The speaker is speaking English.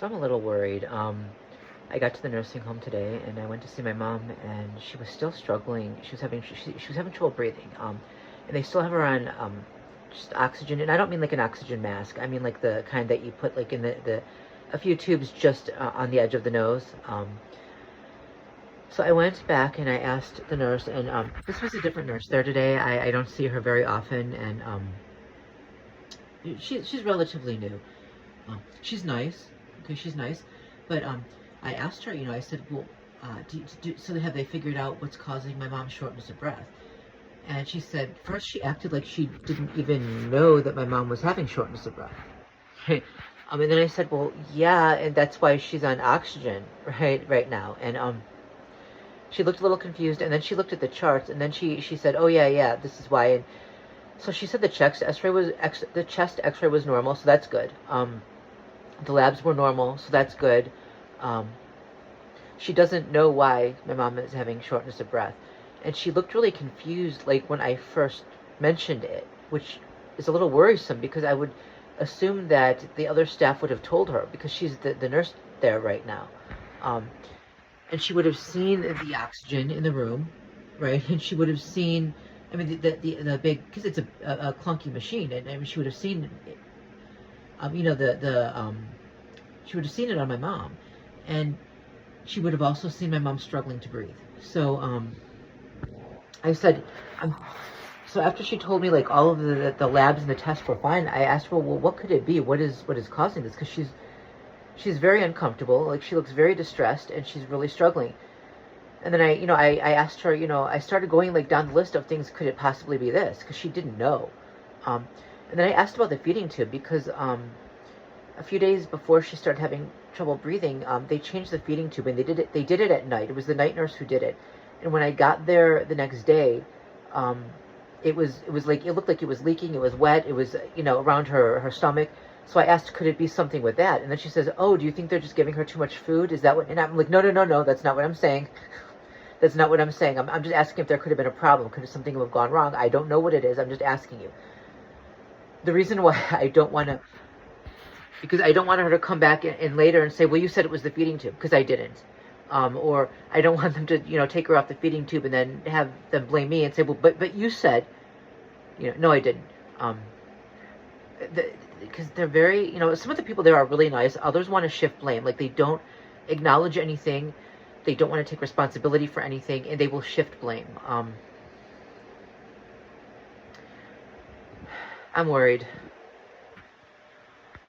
So I'm a little worried. I got to the nursing home today, and I went to see my mom, and she was still struggling. She was having trouble breathing. And they still have her on just oxygen, and I don't mean like an oxygen mask. I mean like the kind that you put like in the a few tubes just on the edge of the nose. So I went back and I asked the nurse, and this was a different nurse there today. I don't see her very often, and she's relatively new. She's nice. Okay, she's nice. But I asked her, I said, well, so have they figured out what's causing my mom's shortness of breath? And she said, first she acted like she didn't even know that my mom was having shortness of breath. And then I said, well, yeah, and that's why she's on oxygen right now. And she looked a little confused, and then she looked at the charts, and then she said, oh yeah, this is why. And so she said the chest X-ray was normal, so that's good. The labs were normal, so that's good. She doesn't know why my mom is having shortness of breath. And she looked really confused, like when I first mentioned it, which is a little worrisome because I would assume that the other staff would have told her because she's the nurse there right now. And she would have seen the oxygen in the room, right? And she would have seen, I mean, the big, because it's a clunky machine, and I mean, she would have seen it. She would have seen it on my mom, and she would have also seen my mom struggling to breathe. So I said, so after she told me like all of the labs and the tests were fine, I asked her, well, what could it be? What is causing this? Because she's very uncomfortable, like she looks very distressed, and she's really struggling. And then I asked her, I started going like down the list of things, could it possibly be this? Because she didn't know. And then I asked about the feeding tube because a few days before she started having trouble breathing, they changed the feeding tube, and they did it at night. It was the night nurse who did it. And when I got there the next day, it was like, it looked like it was leaking. It was wet. It was around her stomach. So I asked, could it be something with that? And then she says, oh, do you think they're just giving her too much food? Is that what? And I'm like, no, that's not what I'm saying. That's not what I'm saying. I'm just asking if there could have been a problem. Could something have gone wrong? I don't know what it is. I'm just asking you. The reason why I don't want to, because I don't want her to come back in later and say, well, you said it was the feeding tube, because I didn't. Or I don't want them to, take her off the feeding tube and then have them blame me and say, well, but you said, no, I didn't. Because they're very, some of the people there are really nice. Others want to shift blame. Like, they don't acknowledge anything. They don't want to take responsibility for anything, and they will shift blame. I'm worried.